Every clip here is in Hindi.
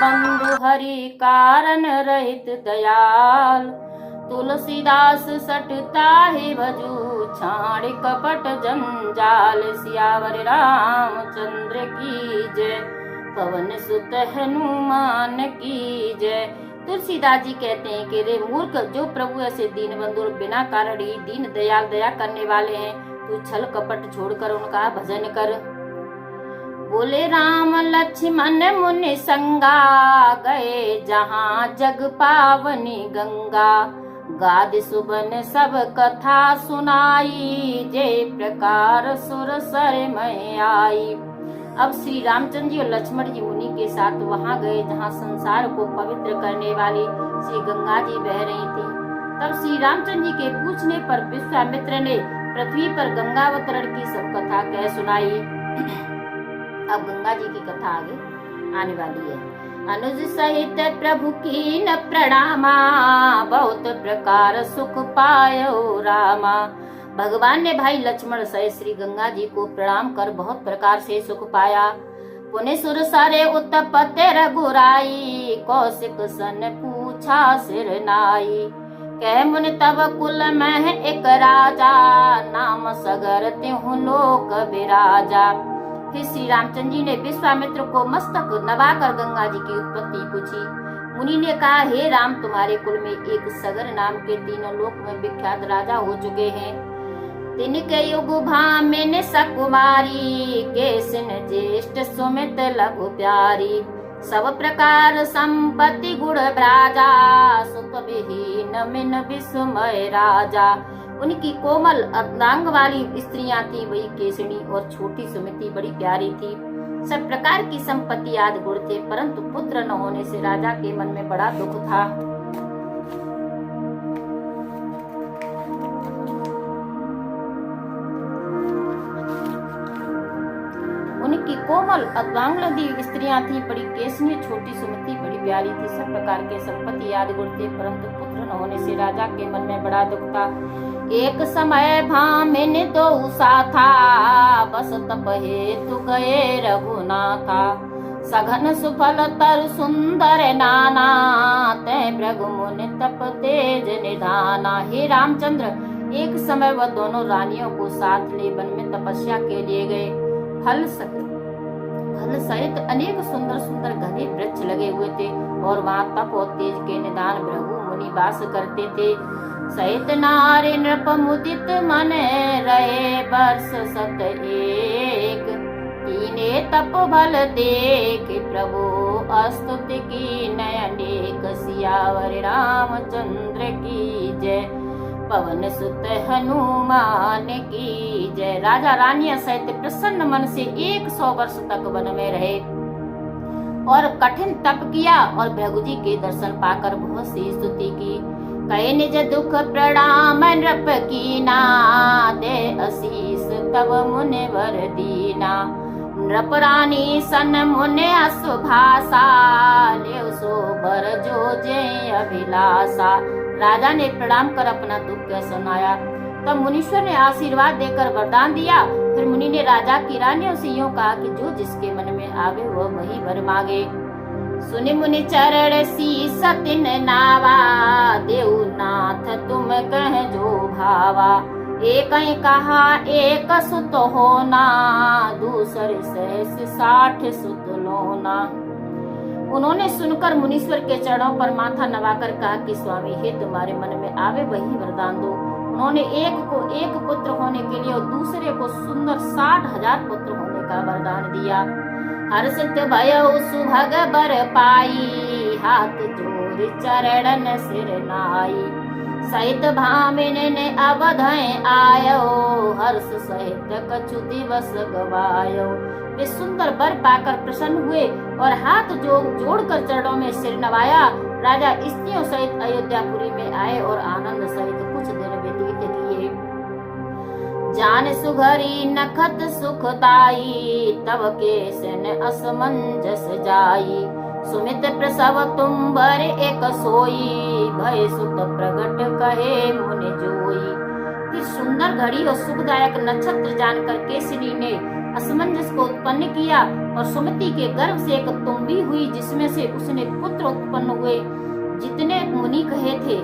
बंधु हरि कारण रहित दयाल। तुलसीदास सटता है भजू छाड़ कपट जंजाल। सियावर रामचंद्र की जय, पवन सुत हनुमान की जय। तुलसीदास जी कहते हैं कि रे मूर्ख, जो प्रभु ऐसे दीन बंधु बिना कारण ही दीन दयाल दया करने वाले हैं, तू छल कपट छोड़कर उनका भजन कर। बोले राम लक्ष्मण मुनि संगा, गए जहाँ जग पावनी गंगा। गाद सुबन सब कथा सुनाई, जय प्रकार सुर सर में आई। अब श्री रामचंद्र जी और लक्ष्मण जी मुनि के साथ वहां गए जहां संसार को पवित्र करने वाली श्री गंगा जी बह रही थी। तब श्री रामचंद्र जी के पूछने पर विश्वामित्र ने पृथ्वी पर गंगावतरण की सब कथा कह सुनाई। अब गंगा जी की कथा आगे आने वाली है। अनुज सहित प्रभु की न प्रणामा, बहुत प्रकार सुख पायो रामा। भगवान ने भाई लक्ष्मण सहित श्री गंगा जी को प्रणाम कर बहुत प्रकार से सुख पाया। पुण्य सुर सारे उत्पत्ति रघुराई, कौशिक सन पूछा सिर नाई। कह मुनि तब कुल में एक राजा, नाम सगर त्यों लोक विराजा। फिर श्री रामचंद्र जी ने विश्वामित्र को मस्तक नवाकर गंगा जी की उत्पत्ति पूछी। मुनि ने कहा, हे राम, तुम्हारे कुल में एक सगर नाम के तीनों लोक में विख्यात राजा हो चुके हैं। तिनके युग भामिन सकुमारी, केसिन ज्येष्ठ सुमित लघु प्यारी। सब प्रकार संपत्ति गुण राजा, सुत विहीन मिन विस्मय राजा। उनकी कोमल अर्धांग वाली स्त्रियां थी, वही केसनी और छोटी सुमिति बड़ी प्यारी थी। सब प्रकार की संपत्ति आदि गुण थे, परंतु पुत्र न होने से राजा के मन में बड़ा दुख था। उनकी कोमल अर्धांगलदी स्त्रियां थी, बड़ी केसनी, छोटी सुमिति बड़ी प्यारी थी। सब प्रकार के संपत्ति आदि गुण थे, परंतु पुत्र न होने से राजा के मन में बड़ा दुख था। एक समय भामिन दो साथा, बस तप हेतु गए रघुनाथा। सघन सुफल तर सुंदर नाना, तय भृगु मुनि तप तेज निधाना। हे रामचंद्र, एक समय वह दोनों रानियों को साथ ले वन में तपस्या के लिए गए। फल सहित अनेक सुंदर सुंदर घने वृक्ष लगे हुए थे और वहाँ तप और तेज के निदान भृगु मुनि वास करते थे। सहित नारी नृप मुदित मन रहे, वर्ष सत एक। कीने तप भल देख, प्रभु स्तुति की नयनेक। सियावर रामचंद्र की जय, पवन सुत हनुमान की जय। राजा रानिया सहित प्रसन्न मन से 100 वर्ष तक वन में रहे और कठिन तप किया और भृगु जी के दर्शन पाकर बहुत सी स्तुति की। कहे निज दुख प्रणाम नृप कीना, दे आशीष तब मुनि वर दीना। नृप रानी सन मुनि असुभाषा, ले सो बर जो जय अभिलाषा। राजा ने प्रणाम कर अपना दुख कह सुनाया। तब मुनीश्वर ने आशीर्वाद देकर वरदान दिया। फिर मुनि ने राजा की रानियों से यूं कहा कि जो जिसके मन में आवे वह वही वर मांगे। सुनि मुनि चरण शीस तिन नावा, देव नाथ तुम कह जो भावा। एक ही कहा एक सुत होना, दूसरे सहस 60 सुत लोना। उन्होंने सुनकर मुनीश्वर के चरणों पर माथा नवाकर कहा कि स्वामी, हे तुम्हारे मन में आवे वही वरदान दो। उन्होंने एक को एक पुत्र होने के लिए और दूसरे को सुंदर 60,000 पुत्र होने का वरदान दिया। हर्षित भयो सुभग बर पाई, हाथ जोड़ चरणन सिर नाई। सहित भामिन ने अवधय आयो, हर्ष सहित कछु दिवस गवायो। वे सुंदर बर पाकर प्रसन्न हुए और हाथ जोड़कर चरणों में सिर नवाया। राजा स्त्रियों सहित अयोध्यापुरी में आए और आनंद सहित कुछ दिन व्यतीत किए। जान सुघरी नखत सुखदाई, तब केसन असमंजस जाई। सुमित प्रसव तुम बर एक सोई, भय सुत प्रगट कहे मुनि जोई। फिर सुंदर घड़ी और सुखदायक नक्षत्र जानकर केसरी ने असमंजस को उत्पन्न किया और सुमति के गर्भ से एक तुम्बी हुई, जिसमें से उसने पुत्र उत्पन्न हुए, जितने मुनि कहे थे।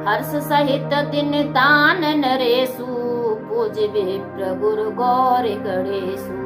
हर्ष सहित दिन दान नरेशु, पूजबे प्रगुरु गौर गणेशु।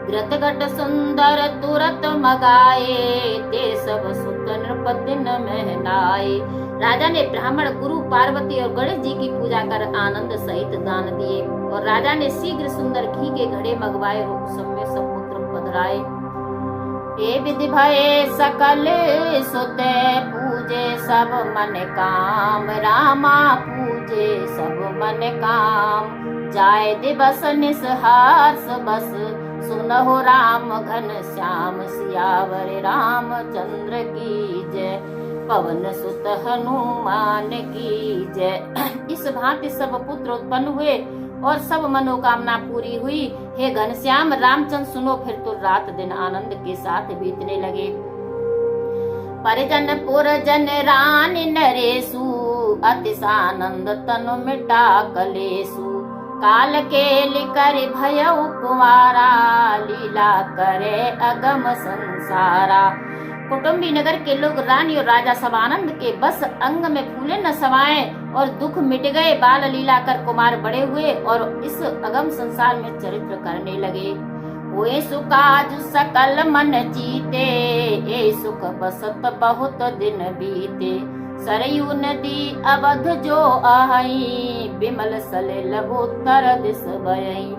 घृत घट सुंदर तुरत मगाए, ते सब सुत नृपति न महनाए। राजा ने ब्राह्मण, गुरु, पार्वती और गणेश जी की पूजा कर आनंद सहित दान दिए, और राजा ने शीघ्र सुंदर घी के घड़े मंगवाए, रूप में सब पुत्र पधराए। ये विधि भये सकल सुते, पूजे सब मन काम, रामा पूजे सब मन काम। जाय दिवस निसहास बस, सुनहो राम घन श्याम, सियावर रामचंद्र की जय, पवन सुत हनुमान की जय। इस भांति सब पुत्र उत्पन्न हुए और सब मनोकामना पूरी हुई। हे घनश्याम रामचंद्र सुनो, फिर तो रात दिन आनंद के साथ बीतने लगे। परिजन पुरजन रानी नरेशु, अतिशानंद तनु मिटा कलेशु। काल के लिकर भय कुमारा, लीला करे अगम संसारा। कुटुंबी नगर के लोग, रानी और राजा सब आनंद के बस अंग में फूले न समाये और दुख मिट गए। बाल लीला कर कुमार बड़े हुए और इस अगम संसार में चरित्र करने लगे। हुए सुकाज सकल मन जीते, ए सुख बसत बहुत दिन बीते। सरयू नदी अवध जो आहई, बिमल सलिल उत्तर दिस बयई।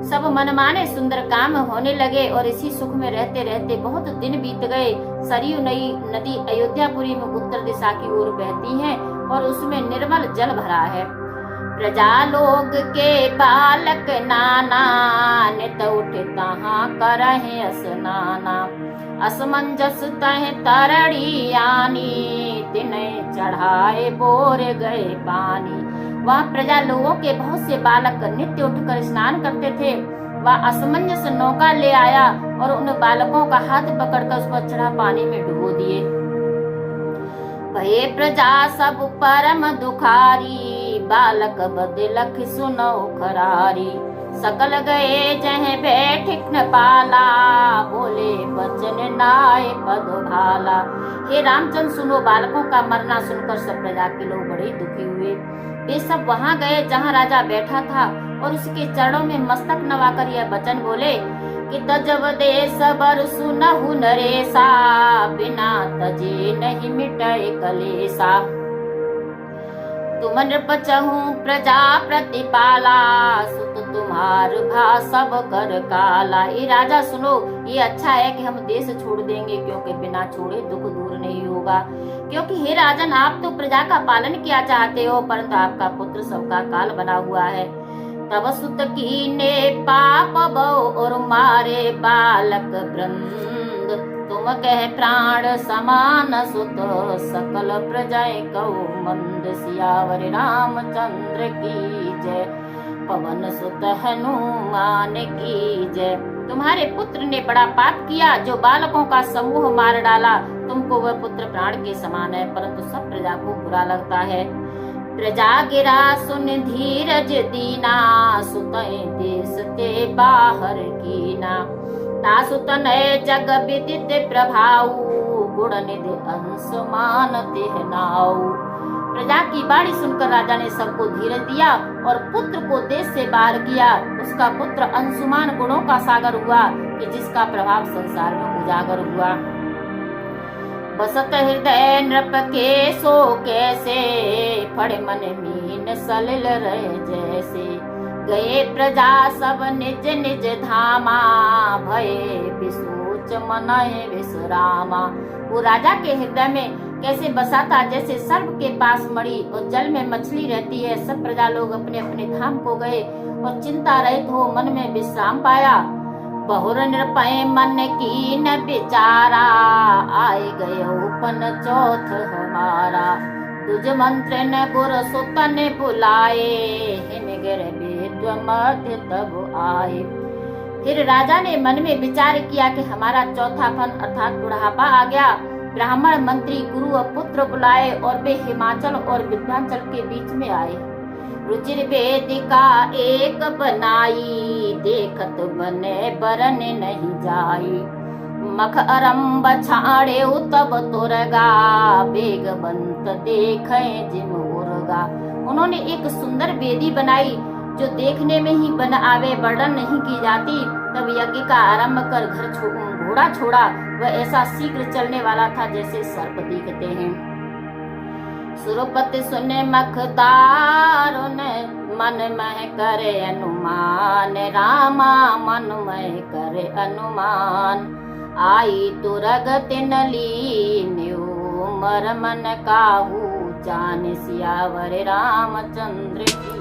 सब मनमाने सुंदर काम होने लगे और इसी सुख में रहते रहते बहुत दिन बीत गए। सरयू नदी अयोध्यापुरी में उत्तर दिशा की ओर बहती है और उसमें निर्मल जल भरा है। प्रजा लोग के बालक नाना, नित उठे तहाँ करहे स्नाना। असमंजस तह तरड़ी आनी, तिन्हें चढ़ाए बोर गए पानी। वहाँ प्रजा लोगों के बहुत से बालक नित्य उठकर स्नान करते थे। वह असमंजस नौका ले आया और उन बालकों का हाथ पकड़कर उस पर चढ़ा पानी में डुबो दिए। भये प्रजा सब परम दुखारी, बालक बदलख सुनो खरारी। सकल गए जह बैठिक न पाला, बोले बचन नाय पद भाला। हे रामचंद्र सुनो, बालकों का मरना सुनकर सब प्रजा के लोग बड़े दुखी हुए। वे सब वहाँ गए जहाँ राजा बैठा था और उसके चरणों में मस्तक नवाकर यह वचन बोले कि तजब देश बर सुनहु नरेसा, बिना तजे नहीं मिटे कलेसा। तुम नृप चहु प्रजा प्रतिपाला, सुत तुम्हार भा सब कर काला। ये राजा सुनो, ये अच्छा है कि हम देश छोड़ देंगे, क्योंकि बिना छोड़े दुख दूर नहीं होगा। क्योंकि हे राजन, आप तो प्रजा का पालन किया चाहते हो, परंतु आपका पुत्र सबका काल बना हुआ है। तब सुत कीने पाप बहु और मारे बालक वृंद, तुम कह प्राण समान सुत, सकल प्रजाएं कहो मंद। सियावर रामचंद्र की जय, पवन सुत हनुमान की जय। तुम्हारे पुत्र ने बड़ा पाप किया, जो बालकों का समूह मार डाला। तुमको वह पुत्र प्राण के समान है, परंतु सब प्रजा को बुरा लगता है। प्रजा गिरा सुन धीरज दीना, सुतए देश ते बाहर कीना। तासुत नए जग विदित प्रभाऊ, गुण निधि अंश मान तिह नाऊ। प्रजा की बाणी सुनकर राजा ने सबको धीरज दिया और पुत्र को देश से बाहर किया। उसका पुत्र अंशुमान गुणों का सागर हुआ कि जिसका प्रभाव संसार में उजागर हुआ। बसत हृदय नृप के सो कैसे, फड़े मन मीन सलिल रहे जैसे। गए प्रजा सब निज निज धामा, भये विसोच मनाए विश्रामा। वो राजा के हृदय में कैसे बसा था, जैसे सर्प के पास मणि और जल में मछली रहती है। सब प्रजा लोग अपने अपने धाम को गए और चिंता रहित हो मन में विश्राम पाया। बहुर नृपय मन की न बिचारा, आए गए उपन चौथ हमारा। तुझ मंत्र न गुर सुतन बुलाए, हिम गिर बेद्व मध्य तब आए। फिर राजा ने मन में विचार किया कि हमारा चौथा फन अर्थात बुढ़ापा आ गया। ब्राह्मण, मंत्री, गुरु और पुत्र बुलाए और वे हिमाचल और विंध्याचल के बीच में आए। रुचिर वेदिका एक बनाई, देखत बने बरन नहीं जाई। मख अरम्ब छाड़े तब तोरगा, बेगबंत देखे जिम उर्गा। उन्होंने एक सुंदर वेदी बनाई जो देखने में ही बन आवे, वर्णन नहीं की जाती। तब यज्ञ का आरंभ कर घोड़ा छोड़ा। वह ऐसा शीघ्र चलने वाला था जैसे सर्प दिखते हैं। सुरपति सुने मखदारुन, मन मह करे अनुमान। रामा मन मह करे अनुमान, आई तुरग तिनली न्यू मर मन काहू। जान सियावर रामचंद्र की।